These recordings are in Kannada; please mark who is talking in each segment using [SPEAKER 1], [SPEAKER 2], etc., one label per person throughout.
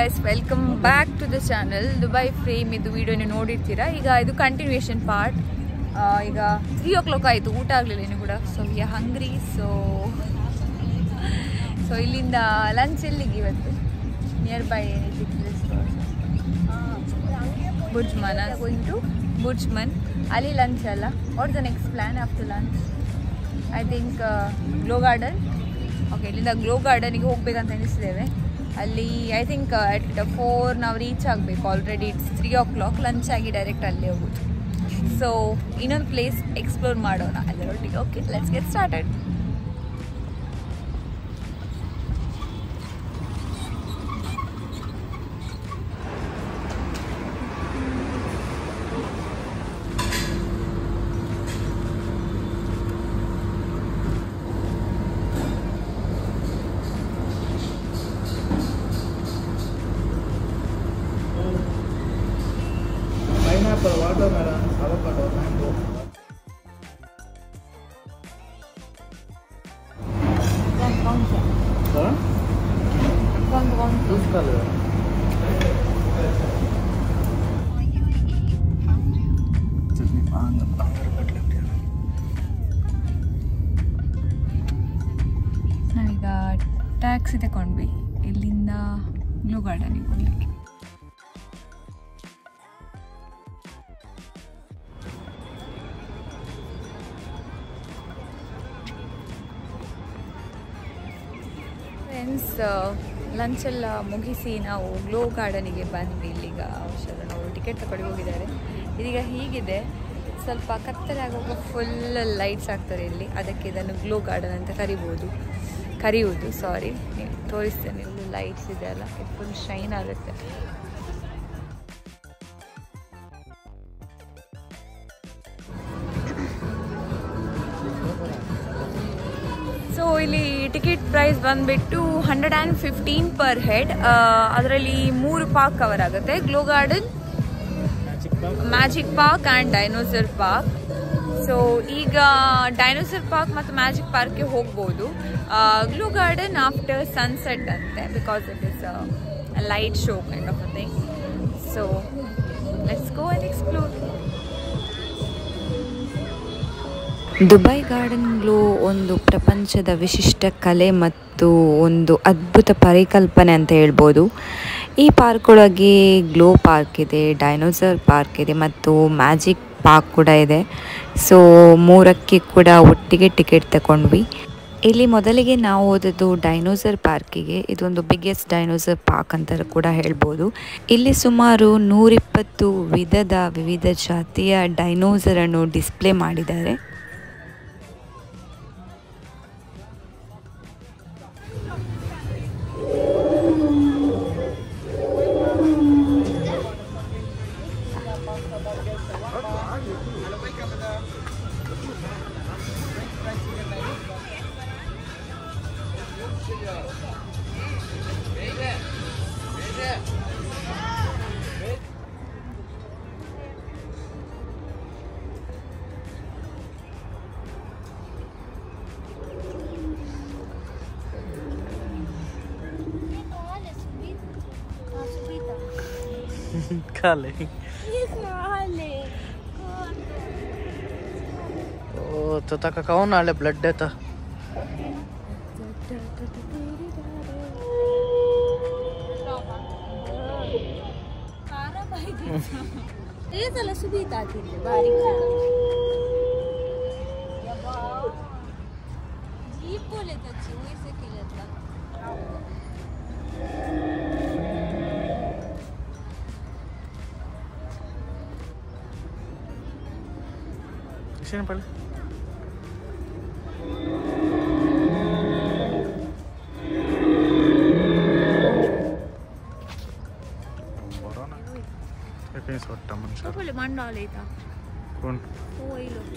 [SPEAKER 1] Guys, welcome back to the channel. Dubai frame ಇದು ವಿಡಿಯೋ ನೀವು ನೋಡಿರ್ತೀರಾ. ಈಗ ಇದು ಕಂಟಿನ್ಯೂಷನ್ ಪಾರ್ಟ್. ಈಗ 3 o'clock ಆಯಿತು, ಊಟ ಆಗಲಿಲ್ಲ ಇನ್ನೂ ಕೂಡ. So we are hungry. So ಇಲ್ಲಿಂದ ಲಂಚ್ ಎಲ್ಲಿಗೆ ಇವತ್ತು? Near by Burjuman. Going to Burjuman. ಅಲ್ಲಿ ಲಂಚ್ ಅಲ್ಲ. What the next plan after lunch? I think Glow Garden. Okay, ಇಲ್ಲಿಂದ ಗ್ಲೋ ಗಾರ್ಡನಿಗೆ ಹೋಗ್ಬೇಕಂತ ಎನಿಸಿದ್ದೇವೆ. ಅಲ್ಲಿ ಐ ಥಿಂಕ್ ಅಟ್ 4 ನಾವು ರೀಚ್ ಆಗಬೇಕು. Already it's 3 o'clock. ಲಂಚ್ ಆಗಿ ಡೈರೆಕ್ಟ್ ಅಲ್ಲೇ ಹೋಗೋದು. ಸೊ ಇನ್ನೊಂದು ಪ್ಲೇಸ್ ಎಕ್ಸ್ಪ್ಲೋರ್ ಮಾಡೋಣ ಅದರೊಟ್ಟಿಗೆ. Okay, let's get started.
[SPEAKER 2] Watermelon, avocado, mango. Which color?
[SPEAKER 1] ನಾವೀಗ ಟ್ಯಾಕ್ಸಿ ತಗೊಂಡ್ವಿ ಇಲ್ಲಿಂದ ಗ್ಲೋ ಗಾರ್ಡನಿಗೆ ಹೋಗ್ಲಿಕ್ಕೆ. ಫ್ರೆಂಡ್ಸ್, ಲಂಚೆಲ್ಲ ಮುಗಿಸಿ ನಾವು ಗ್ಲೋ ಗಾರ್ಡನಿಗೆ ಬಂದ್ವಿ. ಇಲ್ಲಿಗ ನಾವು ಟಿಕೆಟ್ ತಗೊಂಡು ಹೋಗಿದ್ದಾರೆ. ಇದೀಗ ಹೀಗಿದೆ, ಸ್ವಲ್ಪ ಕತ್ತಲೆ ಆಗುವಾಗ ಫುಲ್ ಲೈಟ್ಸ್ ಆಗ್ತಾರೆ ಇಲ್ಲಿ. ಅದಕ್ಕೆ ಇದನ್ನು ಗ್ಲೋ ಗಾರ್ಡನ್ ಅಂತ ಕರೆಯುವುದು. ಸಾರಿ, ತೋರಿಸ್ತೇನೆ. ಇಲ್ಲಿ ಲೈಟ್ಸ್ ಇದೆ ಅಲ್ಲ, ಇದು ಫುಲ್ ಶೈನ್ ಆಗುತ್ತೆ. ಸೊ ಇಲ್ಲಿ ಟಿಕೆಟ್ ಪ್ರೈಸ್ ಬಂದುಬಿಟ್ಟು 115 ಪರ್ ಹೆಡ್. ಅದರಲ್ಲಿ 3 ಪಾರ್ಕ್ ಕವರ್ ಆಗುತ್ತೆ: glow garden, magic park and dinosaur park. So ಈಗ ಡೈನೋಸರ್ ಪಾರ್ಕ್ ಮತ್ತು ಮ್ಯಾಜಿಕ್ ಪಾರ್ಕ್ಗೆ ಹೋಗ್ಬೋದು. ಗ್ಲೋ ಗಾರ್ಡನ್ ಆಫ್ಟರ್ ಸನ್ಸೆಟ್ ಅಂತೆ, because it is light show kind of a thing. So let's go and explore.
[SPEAKER 3] Dubai garden glow ಒಂದು ಪ್ರಪಂಚದ ವಿಶಿಷ್ಟ ಕಲೆ ಮತ್ತು ಒಂದು ಅದ್ಭುತ ಪರಿಕಲ್ಪನೆ ಅಂತ ಹೇಳ್ಬೋದು. ಈ ಪಾರ್ಕ್ ಒಳಗೆ ಗ್ಲೋ ಪಾರ್ಕ್ ಇದೆ, ಡೈನೋಸರ್ ಪಾರ್ಕ್ ಇದೆ ಮತ್ತು ಮ್ಯಾಜಿಕ್ ಪಾರ್ಕ್ ಕೂಡ ಇದೆ. ಸೊ 3ಕ್ಕೆ ಕೂಡ ಒಟ್ಟಿಗೆ ಟಿಕೆಟ್ ತಗೊಂಡ್ವಿ. ಇಲ್ಲಿ ಮೊದಲಿಗೆ ನಾವು ಹೋದದ್ದು ಡೈನೋಸರ್ ಪಾರ್ಕಿಗೆ. ಇದೊಂದು ಬಿಗ್ಗೆಸ್ಟ್ ಡೈನೋಸರ್ ಪಾರ್ಕ್ ಅಂತ ಕೂಡ ಹೇಳ್ಬೋದು. ಇಲ್ಲಿ ಸುಮಾರು 120 ವಿವಿಧ ಜಾತಿಯ ಡೈನೋಸರನ್ನು ಡಿಸ್ಪ್ಲೇ ಮಾಡಿದ್ದಾರೆ.
[SPEAKER 2] Kale. Oh, तो तक कौन आले ब्लड देता?
[SPEAKER 1] ये चला सुबह आती है बारीक जीप बोले तो अच्छी वैसे खेलता.
[SPEAKER 2] किसी ने पढ़ा?
[SPEAKER 1] बोले मंडा लेता
[SPEAKER 2] कौन?
[SPEAKER 1] वही लोग.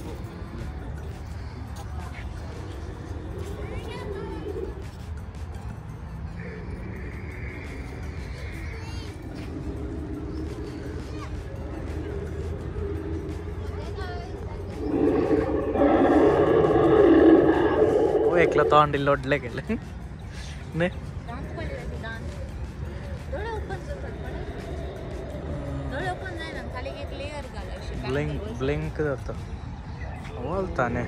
[SPEAKER 2] एकला तोंडिल्ल ಒಡ್ಲೆಗೆಲ್ಲ ನೆ
[SPEAKER 1] ಡಾನ್ಸ್ ಮಾಡಿದ್ರೆ ಡಾನ್ಸ್ ದೊಡ್ಡ ಓಪನ್
[SPEAKER 2] ब्लिंक जाता बोलताने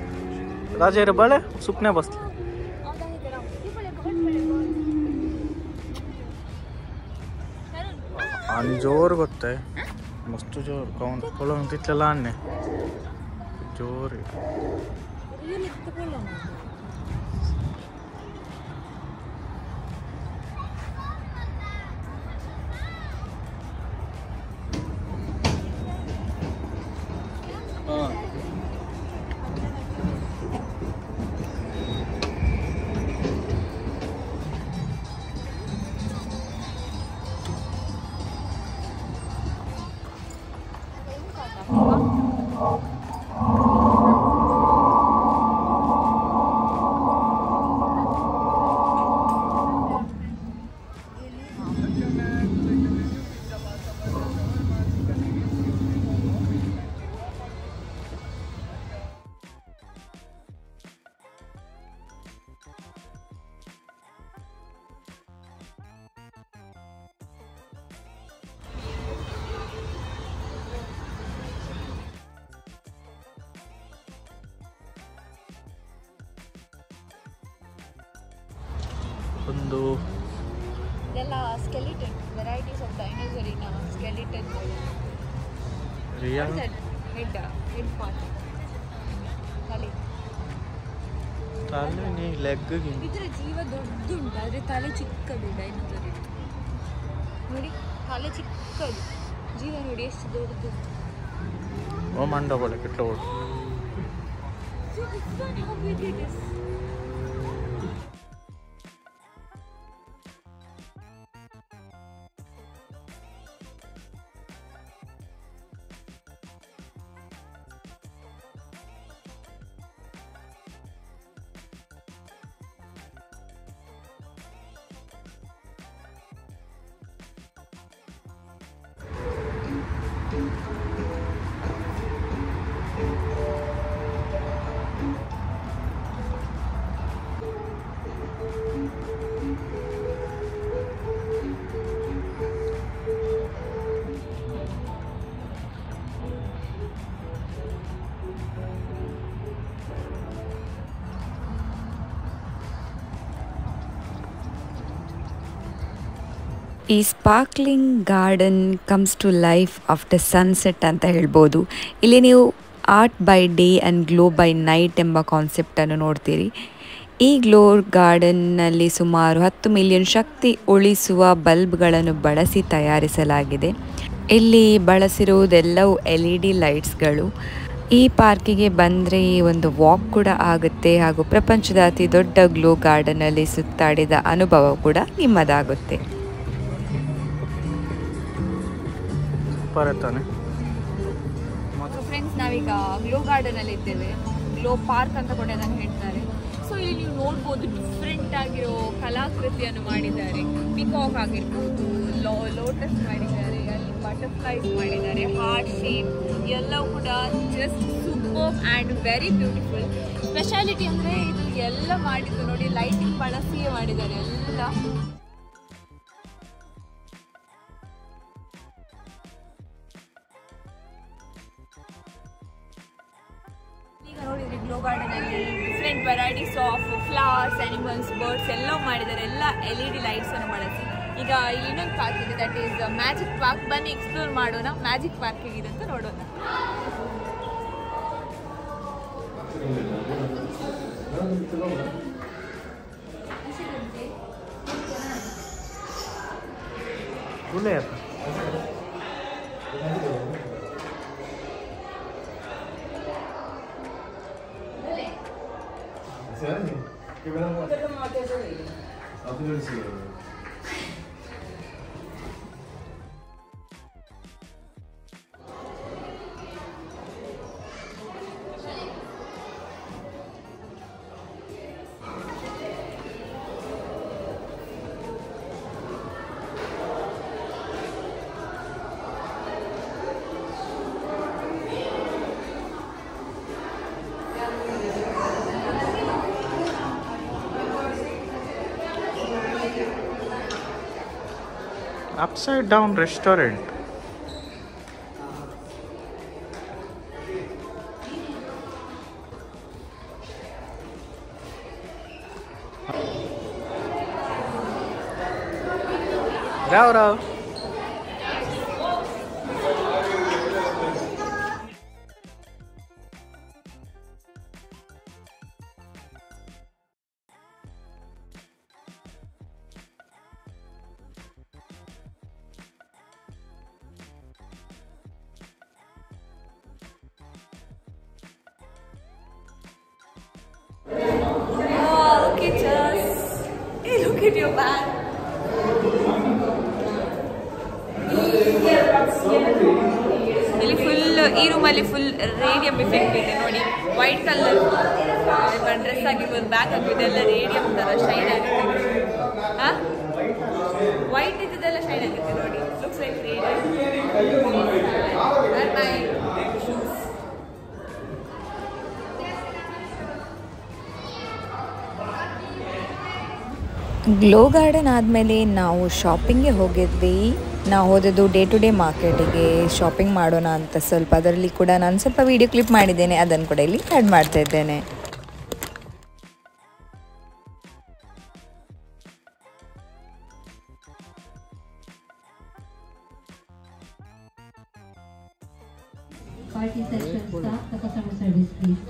[SPEAKER 2] राजे रे बळे सुकण्या बसले आणि जोर ಗೊತ್ತೇ मस्त जोर काउंट पळून तिथलं लहान जोर ಒಂದು
[SPEAKER 1] ಇದೆಲ್ಲ ಸ್ಕೆಲಿಟನ್ ವೆರೈಟೀಸ್ ಆಫ್ ಡೈನೋಸರಿನ ಸ್ಕೆಲಿಟನ್
[SPEAKER 2] ರಿಯಲ್
[SPEAKER 1] ಹೆಡ್ ಪಾರ್ಟ್ ತಲೆ
[SPEAKER 2] ತಲೆ ನೀ ಲೆಗ್
[SPEAKER 1] ಇದರ ಜೀವ ದೊಡ್ಡುಂಟು ಆದರೆ ತಲೆ ಚಿಕ್ಕದು ಡೈನೋಸರಿ ನೋಡಿ ತಲೆ ಚಿಕ್ಕದು ಜೀವ ನೋಡಿ ಎಷ್ಟು ದೊಡ್ಡದು
[SPEAKER 2] ಓ ಮಂಡ ಬೋಲೆ ಕೆಟ್ಟ ಓಡು
[SPEAKER 3] ಈ sparkling garden comes to life after sunset ಅಂತ ಹೇಳ್ಬೋದು. ಇಲ್ಲಿ ನೀವು art by day and glow by night ಎಂಬ ಕಾನ್ಸೆಪ್ಟನ್ನು ನೋಡ್ತೀರಿ. ಈ ಗ್ಲೋ ಗಾರ್ಡನ್ನಲ್ಲಿ ಸುಮಾರು 10 ಮಿಲಿಯನ್ ಶಕ್ತಿ ಉಳಿಸುವ ಬಲ್ಬ್ಗಳನ್ನು ಬಳಸಿ ತಯಾರಿಸಲಾಗಿದೆ. ಇಲ್ಲಿ ಬಳಸಿರುವುದೆಲ್ಲವೂ LED ಲೈಟ್ಸ್ಗಳು. ಈ ಪಾರ್ಕಿಗೆ ಬಂದರೆ ಒಂದು ವಾಕ್ ಕೂಡ ಆಗುತ್ತೆ ಹಾಗೂ ಪ್ರಪಂಚದ ಅತಿ ದೊಡ್ಡ ಗ್ಲೋ ಗಾರ್ಡನಲ್ಲಿ ಸುತ್ತಾಡಿದ ಅನುಭವ ಕೂಡ ನಿಮ್ಮದಾಗುತ್ತೆ.
[SPEAKER 1] ಫ್ರೆಂಡ್ಸ್, ನಾವೀಗ ಗ್ಲೋ ಗಾರ್ಡನಲ್ಲಿ ಇದ್ದೇವೆ. ಗ್ಲೋ ಪಾರ್ಕ್ ಅಂತ ಕೂಡ ಅದನ್ನು ಹೇಳ್ತಾರೆ. ಸೊ ಇಲ್ಲಿ ನೀವು ನೋಡ್ಬೋದು ಡಿಫ್ರೆಂಟ್ ಆಗಿರೋ ಕಲಾಕೃತಿಯನ್ನು ಮಾಡಿದ್ದಾರೆ. ಪಿಕಾಕ್ ಆಗಿರ್ಬೋದು, ಲೋಟಸ್ ಮಾಡಿದ್ದಾರೆ, ಅಲ್ಲಿ ಬಟರ್ಫ್ಲೈಸ್ ಮಾಡಿದ್ದಾರೆ, ಹಾರ್ಟ್ ಶೇಪ್ ಎಲ್ಲವೂ ಕೂಡ just super and very beautiful. Speciality ಅಂದರೆ ಇದು ಎಲ್ಲ ಮಾಡಿದ್ದು ನೋಡಿ, ಲೈಟಿಂಗ್ ಬಳಸಿಯೇ ಮಾಡಿದ್ದಾರೆ ಎಲ್ಲ. ಈಗ ನೋಡಿದರೆ ಗ್ಲೋ ಗಾರ್ಡನಲ್ಲಿ different varieties of flowers, animals, birds ಎಲ್ಲ ಮಾಡಿದ್ದಾರೆ. ಎಲ್ಲ LED ಲೈಟ್ಸನ್ನು ಬಳಸಿ. ಈಗ ಇಲ್ಲಿ ಇನ್ನೊಂದು ಪಾರ್ಕ್ ಇದೆ, ದಟ್ ಈಸ್ ಮ್ಯಾಜಿಕ್ ಪಾರ್ಕ್. ಬನ್ನಿ ಎಕ್ಸ್ಪ್ಲೋರ್ ಮಾಡೋಣ ಮ್ಯಾಜಿಕ್ ಪಾರ್ಕ್ ಹೇಗಿದೆ ಅಂತ ನೋಡೋಣ.
[SPEAKER 2] Upside down restaurant. Rao
[SPEAKER 1] Look at us. Hey, look at your bag. ಇಲ್ಲಿ ಫುಲ್ ಈ ರೂಮಲ್ಲಿ ಫುಲ್ ರೇಡಿಯಂ ಎಫೆಕ್ಟ್ ಇದೆ ನೋಡಿ. ವೈಟ್ ಕಲರ್ ಡ್ರೆಸ್ ಆಗಿರ್ಬೋದು, ಬ್ಯಾಗ್ ಆಗಿರ್ಬೋದು, ಎಲ್ಲ ರೇಡಿಯಂ ಥರ ಶೈನ್ ಆಗುತ್ತೆ. ಹಾಂ, ವೈಟ್ ಇದ್ದದೆಲ್ಲ ಶೈನ್ ಆಗುತ್ತೆ ನೋಡಿ. Looks like radium.
[SPEAKER 3] Glow garden ಆದಮೇಲೆ ನಾವು ಶಾಪಿಂಗ್ಗೆ ಹೋಗಿದ್ವಿ. ನಾವು ಹೋದದ್ದು ಡೇ ಟು ಡೇ ಮಾರ್ಕೆಟಿಗೆ ಶಾಪಿಂಗ್ ಮಾಡೋಣ ಅಂತ ಸ್ವಲ್ಪ. ಅದರಲ್ಲಿ ಕೂಡ ನಾನು ಸ್ವಲ್ಪ ವೀಡಿಯೋ ಕ್ಲಿಪ್ ಮಾಡಿದ್ದೇನೆ, ಅದನ್ನು ಕೂಡ ಇಲ್ಲಿ ಆ್ಯಡ್ ಮಾಡ್ತಾ ಇದ್ದೇನೆ.
[SPEAKER 4] Party section staff, the customer service please.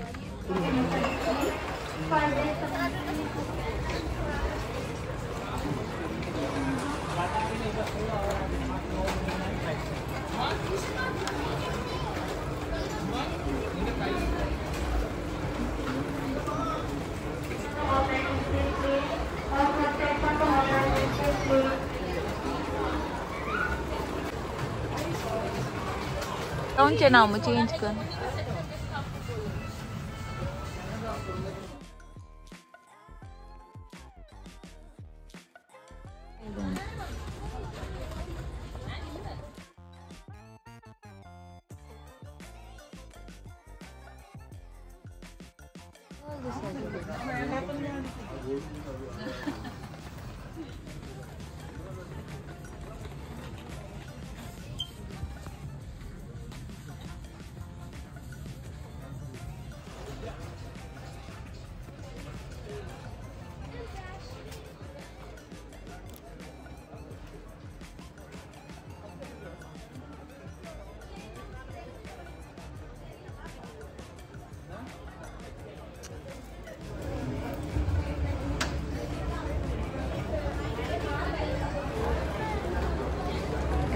[SPEAKER 1] Don't you know, I'm change gun.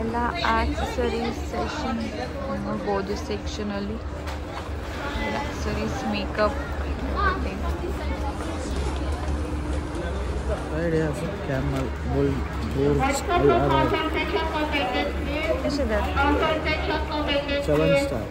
[SPEAKER 1] ಎಲ್ಲ ಆಕ್ಸೆಸರೀಸ್ ಸೆಕ್ಷನ್ ನೋಡ್ಬೋದು. ಸೆಕ್ಷನಲ್ಲಿ accessories, makeup,
[SPEAKER 2] camel, bull, bulls,
[SPEAKER 1] ಎಷ್ಟಿದೆ?
[SPEAKER 2] 7 star.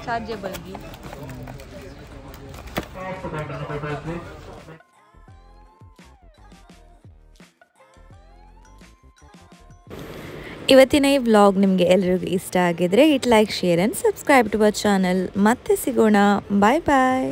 [SPEAKER 1] ಚಾರ್ಜೆಬಲ್ ಗಿ
[SPEAKER 3] ಇವತ್ತಿನ ಈ ವ್ಲಾಗ್ ನಿಮಗೆ ಎಲ್ಲರಿಗೂ ಇಷ್ಟ ಆಗಿದ್ರೆ hit like, share and subscribe to our channel. ಮತ್ತೆ ಸಿಗೋಣ. ಬಾಯ್ ಬಾಯ್.